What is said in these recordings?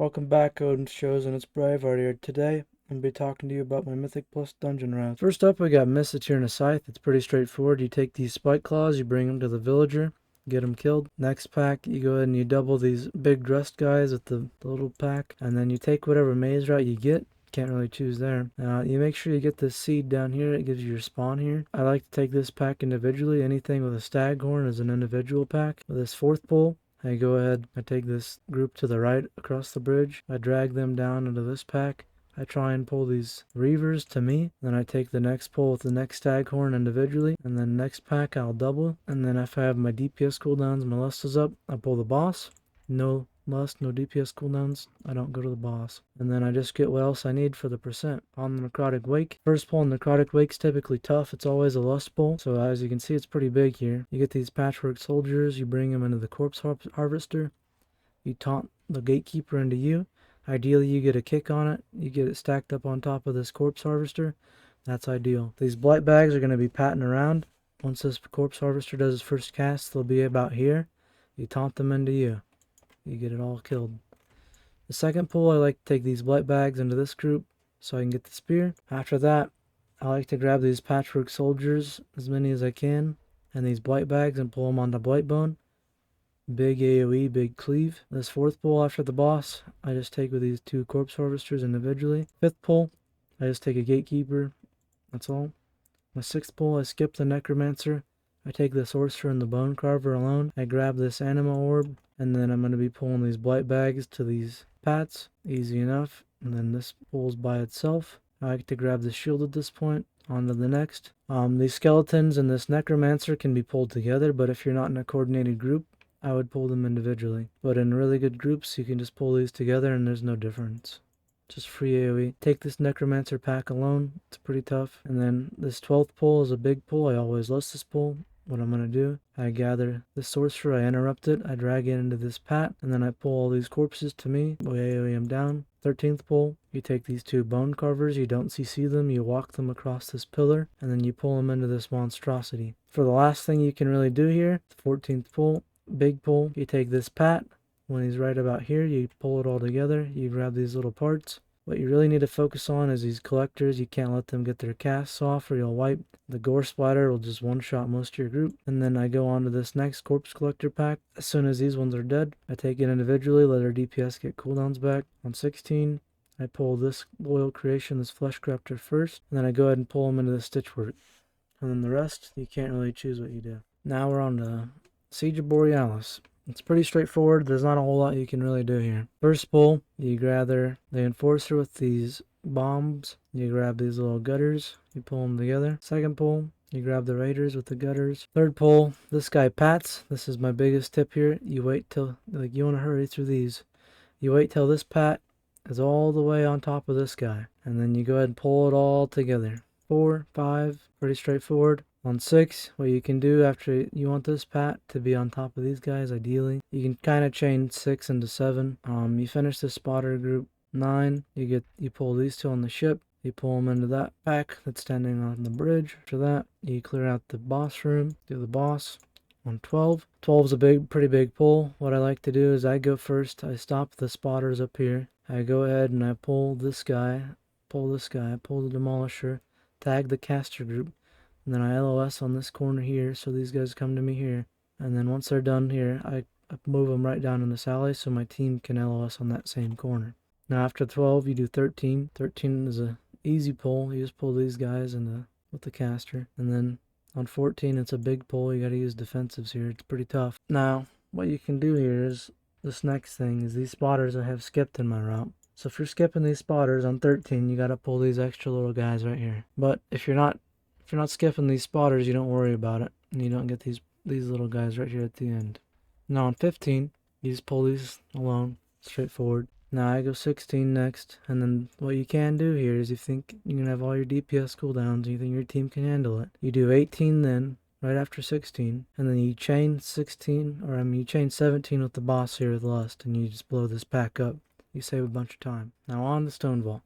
Welcome back, Odin shows, and it's Braveheart here. Today, I'm going to be talking to you about my Mythic Plus dungeon route. First up, we got Mystic and a Scythe. It's pretty straightforward. You take these Spike Claws, you bring them to the villager, get them killed. Next pack, you go ahead and you double these big dressed guys with the little pack, and then you take whatever maze route you get. Can't really choose there. You make sure you get this seed down here. It gives you your spawn here. I like to take this pack individually. Anything with a staghorn is an individual pack. With this fourth pull, I go ahead, I take this group to the right across the bridge. I drag them down into this pack. I try and pull these Reavers to me. Then I take the next pull with the next Staghorn individually. And then next pack I'll double. And then if I have my DPS cooldowns, my lust is up, I pull the boss. No lust, no DPS cooldowns, I don't go to the boss. And then I just get what else I need for the percent. On the Necrotic Wake. First pull in Necrotic Wake's typically tough. It's always a lust pull. So as you can see, it's pretty big here. You get these patchwork soldiers. You bring them into the corpse harvester. You taunt the gatekeeper into you. Ideally, you get a kick on it. You get it stacked up on top of this corpse harvester. That's ideal. These blight bags are going to be patting around. Once this corpse harvester does its first cast, they'll be about here. You taunt them into you. You get it all killed. The second pull, I like to take these blight bags into this group so I can get the spear. After that, I like to grab these patchwork soldiers, as many as I can, and these blight bags and pull them onto Blightbone. Big AoE, big cleave. This fourth pull after the boss, I just take with these two corpse harvesters individually. Fifth pull, I just take a gatekeeper. That's all. My sixth pull, I skip the necromancer. I take the sorcerer and the bone carver alone. I grab this anima orb, and then I'm going to be pulling these blight bags to these pats. Easy enough. And then this pulls by itself. I like to grab the shield at this point. On to the next. These skeletons and this necromancer can be pulled together, but if you're not in a coordinated group, I would pull them individually. But in really good groups, you can just pull these together and there's no difference. Just free AoE. Take this necromancer pack alone. It's pretty tough. And then this 12th pull is a big pull. I always lust this pull. What I'm going to do, I gather the sorcerer, I interrupt it, I drag it into this pat, and then I pull all these corpses to me, we AoE them down. 13th pull, you take these two bone carvers, you don't CC them, you walk them across this pillar, and then you pull them into this monstrosity. For the last thing you can really do here, the 14th pull, big pull, you take this pat, when he's right about here, you pull it all together, you grab these little parts. What you really need to focus on is these collectors. You can't let them get their casts off or you'll wipe. The gore splatter will just one-shot most of your group. And then I go on to this next corpse collector pack. As soon as these ones are dead, I take it individually, let our DPS get cooldowns back. On 16, I pull this loyal creation, this flesh corruptor first. And then I go ahead and pull them into the stitchwork. And then the rest, you can't really choose what you do. Now we're on to Siege of Borealis. It's pretty straightforward. There's not a whole lot you can really do here. First pull, you gather the enforcer with these bombs. You grab these little gutters. You pull them together. Second pull, you grab the raiders with the gutters. Third pull, this guy pats. This is my biggest tip here. You wait till, you want to hurry through these. You wait till this pat is all the way on top of this guy. And then you go ahead and pull it all together. 4, 5, pretty straightforward. On 6, what you can do after you want this pat to be on top of these guys, ideally, you can kind of chain 6 into 7. You finish the spotter group. 9, you pull these two on the ship. You pull them into that pack that's standing on the bridge. After that, you clear out the boss room, do the boss. On 12, 12 is a pretty big pull. What I like to do is I go first. I stop the spotters up here. I go ahead and I pull this guy, pull the demolisher, tag the caster group. And then I LOS on this corner here, so these guys come to me here. And then once they're done here, I move them right down in this alley so my team can LOS on that same corner. Now after 12, you do 13. 13 is a easy pull. You just pull these guys with the caster. And then on 14, it's a big pull. You gotta use defensives here. It's pretty tough. Now, what you can do here is, this next thing is these spotters I have skipped in my route. So if you're skipping these spotters on 13, you gotta pull these extra little guys right here. But if you're not skipping these spotters, you don't worry about it. And you don't get these little guys right here at the end. Now on 15, you just pull these alone, straightforward. Now I go 16 next, and then what you can do here is you think you can have all your DPS cooldowns and you think your team can handle it. You do 18 then, right after 16, and then you chain 17 with the boss here with Lust, and you just blow this pack up. You save a bunch of time. Now on to Stone Vault.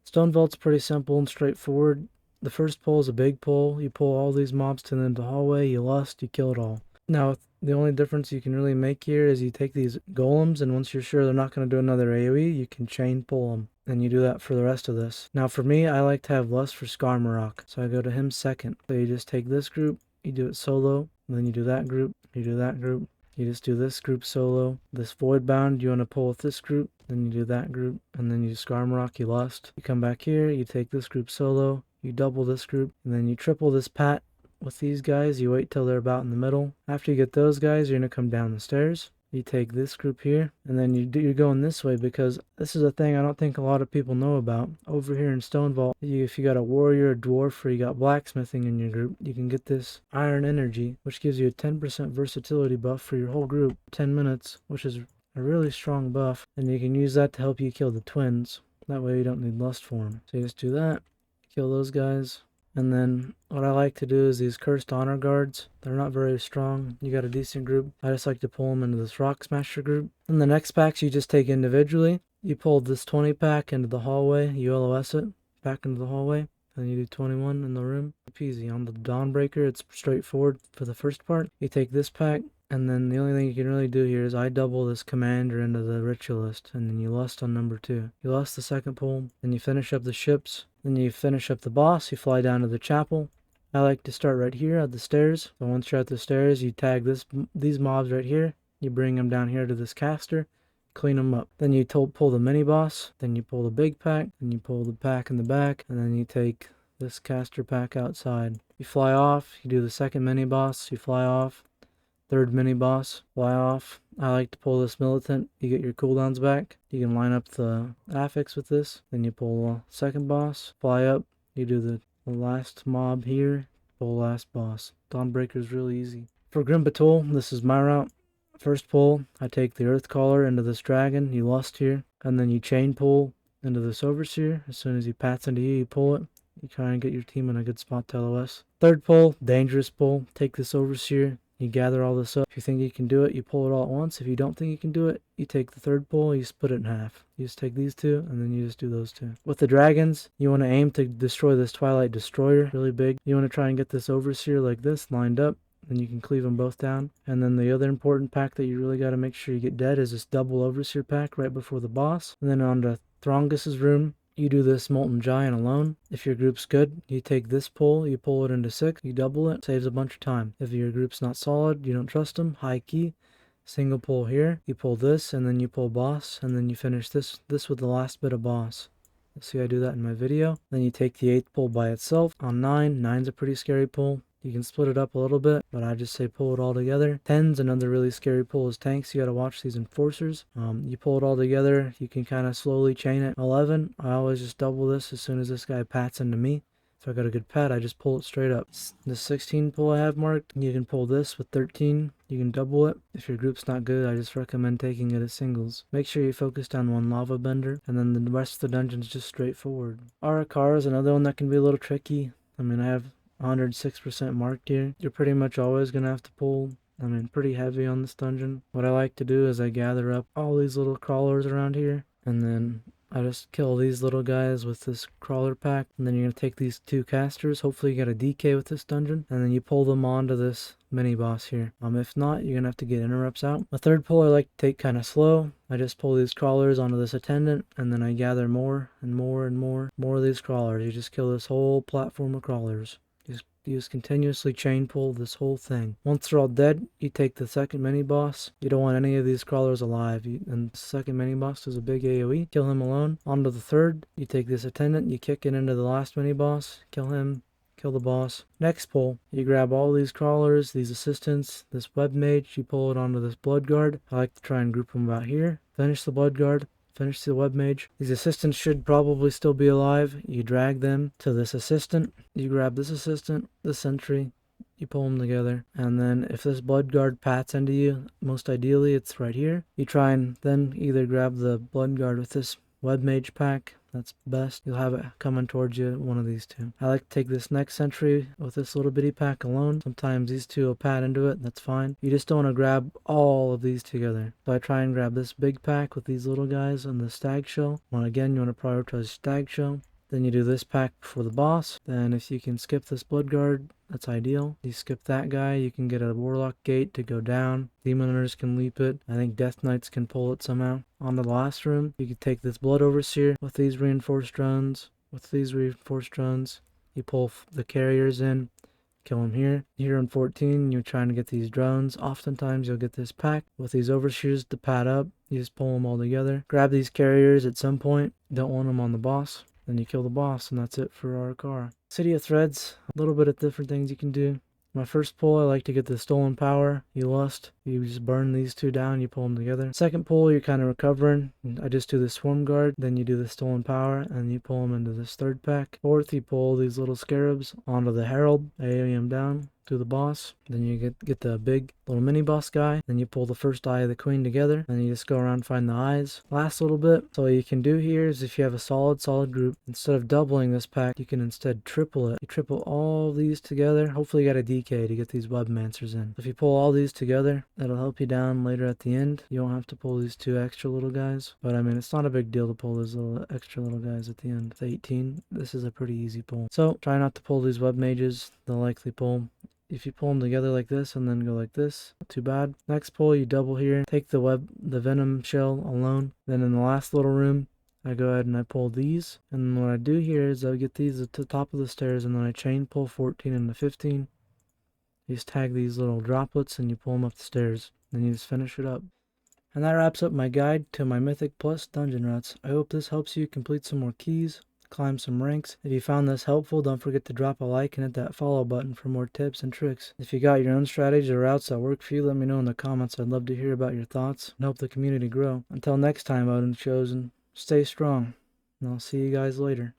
Stone Vault's pretty simple and straightforward. The first pull is a big pull. You pull all these mobs to the end of the hallway, you lust, you kill it all. Now, the only difference you can really make here is you take these golems, and once you're sure they're not going to do another AoE, you can chain pull them. And you do that for the rest of this. Now, for me, I like to have lust for Skarmarok, so I go to him second. So you just take this group, you do it solo, and then you do that group, you do that group. You just do this group solo. This Voidbound, you want to pull with this group, then you do that group, and then you do Skarmarok, you lust. You come back here, you take this group solo, you double this group, and then you triple this pat. With these guys, you wait till they're about in the middle. After you get those guys, you're going to come down the stairs. You take this group here, and then you're going this way because this is a thing I don't think a lot of people know about. Over here in Stone Vault, if you got a warrior, a dwarf, or you got blacksmithing in your group, you can get this iron energy, which gives you a 10% versatility buff for your whole group, 10 minutes, which is a really strong buff, and you can use that to help you kill the twins. That way you don't need lust for them. So you just do that, kill those guys. And then what I like to do is these cursed honor guards. They're not very strong. You got a decent group. I just like to pull them into this rock smasher group. And the next packs you just take individually. You pull this 20 pack into the hallway. You LOS it back into the hallway. And you do 21 in the room. Easy. On the Dawnbreaker, it's straightforward for the first part. You take this pack. And then the only thing you can really do here is I double this commander into the ritualist, and then you lust on number 2. You lust the second pull, then you finish up the ships, then you finish up the boss, you fly down to the chapel. I like to start right here at the stairs. So once you're at the stairs, you tag these mobs right here, you bring them down here to this caster, clean them up. Then you pull the mini boss, then you pull the big pack, then you pull the pack in the back, and then you take this caster pack outside. You fly off, you do the second mini boss, you fly off. Third mini boss, fly off. I like to pull this militant. You get your cooldowns back. You can line up the affix with this. Then you pull the second boss, fly up. You do the last mob here, pull last boss. Dawnbreaker is really easy. For Grim Batol, this is my route. First pull, I take the Earth Caller into this dragon. You lust here, and then you chain pull into this Overseer. As soon as he pats into you, you pull it. You try and get your team in a good spot to LOS. Third pull, dangerous pull. Take this Overseer. You gather all this up. If you think you can do it, you pull it all at once. If you don't think you can do it, you take the third pull, you split it in half. You just take these two, and then you just do those two. With the dragons, you want to aim to destroy this Twilight Destroyer really big. You want to try and get this Overseer like this, lined up. Then you can cleave them both down. And then the other important pack that you really got to make sure you get dead is this double Overseer pack right before the boss. And then on to Throngus's room, you do this Molten Giant alone. If your group's good, you take this pull, you pull it into 6, you double it, saves a bunch of time. If your group's not solid, you don't trust them, high key, single pull here, you pull this, and then you pull boss, and then you finish this with the last bit of boss. You'll see I do that in my video. Then you take the 8th pull by itself. On 9, 9's a pretty scary pull. You can split it up a little bit, but I just say pull it all together. 10's another really scary pull is tanks. You gotta watch these enforcers. You pull it all together. You can kind of slowly chain it. 11, I always just double this as soon as this guy pats into me. If I got a good pat, I just pull it straight up. The 16 pull I have marked, you can pull this with 13. You can double it. If your group's not good, I just recommend taking it as singles. Make sure you focus on one lava bender, and then the rest of the dungeon's just straightforward. Ara-Kara is another one that can be a little tricky. I mean, I have 106% marked here. You're pretty much always going to have to pull, pretty heavy on this dungeon. What I like to do is I gather up all these little crawlers around here, and then I just kill these little guys with this crawler pack, and then you're going to take these 2 casters. Hopefully you get a DK with this dungeon, and then you pull them onto this mini boss here. If not, you're going to have to get interrupts out. The third pull I like to take kind of slow. I just pull these crawlers onto this attendant, and then I gather more and more and more of these crawlers. You just kill this whole platform of crawlers. You just continuously chain pull this whole thing. Once they're all dead, you take the second mini boss. You don't want any of these crawlers alive. And the second mini boss does a big AoE. Kill him alone. On to the third. You take this attendant. You kick it into the last mini boss. Kill him. Kill the boss. Next pull, you grab all these crawlers, these assistants, this web mage. You pull it onto this blood guard. I like to try and group them about here. Finish the blood guard. Finish the web mage. These assistants should probably still be alive. You drag them to this assistant. You grab this assistant, this sentry. You pull them together. And then if this blood guard pats into you, most ideally it's right here. You try and then either grab the blood guard with this web mage pack. That's best. You'll have it coming towards you, one of these two. I like to take this next sentry with this little bitty pack alone. Sometimes these two will pat into it, that's fine. You just don't want to grab all of these together. So I try and grab this big pack with these little guys and the stag shell. Again, you want to prioritize stag shell. Then you do this pack before the boss. Then if you can skip this blood guard, that's ideal. You skip that guy, you can get a warlock gate to go down. Demon hunters can leap it. I think death knights can pull it somehow. On to the last room, you can take this blood overseer with these reinforced drones. You pull the carriers in, kill them here. Here on 14, you're trying to get these drones. Oftentimes you'll get this pack with these overseers to pad up. You just pull them all together. Grab these carriers at some point. Don't want them on the boss. Then you kill the boss, and that's it for Ara-Kara. City of Threads, a little bit of different things you can do. My first pull, I like to get the stolen power. You lust. You just burn these two down, you pull them together. Second pull, you're kind of recovering. I just do the swarm guard, then you do the stolen power, and you pull them into this third pack. Fourth, you pull these little scarabs onto the herald. AoE them down to the boss. Then you get the big little mini boss guy. Then you pull the first eye of the queen together. And you just go around and find the eyes. Last little bit. So what you can do here is if you have a solid group, instead of doubling this pack, you can instead triple it. You triple all these together. Hopefully you got a DK to get these webmancers in. If you pull all these together, that'll help you down later at the end. You don't have to pull these two extra little guys. But I mean, it's not a big deal to pull those little extra little guys at the end. With 18, this is a pretty easy pull. So try not to pull these web mages. They'll likely pull. If you pull them together like this and then go like this, not too bad. Next pull, you double here. Take the venom shell alone. Then in the last little room, I go ahead and I pull these. And what I do here is I get these at the top of the stairs and then I chain pull 14 into 15. You just tag these little droplets and you pull them up the stairs. Then you just finish it up. And that wraps up my guide to my Mythic Plus dungeon routes. I hope this helps you complete some more keys, climb some ranks. If you found this helpful, don't forget to drop a like and hit that follow button for more tips and tricks. If you got your own strategies or routes that work for you, let me know in the comments. I'd love to hear about your thoughts and help the community grow. Until next time, Odyn Chosen, stay strong, and I'll see you guys later.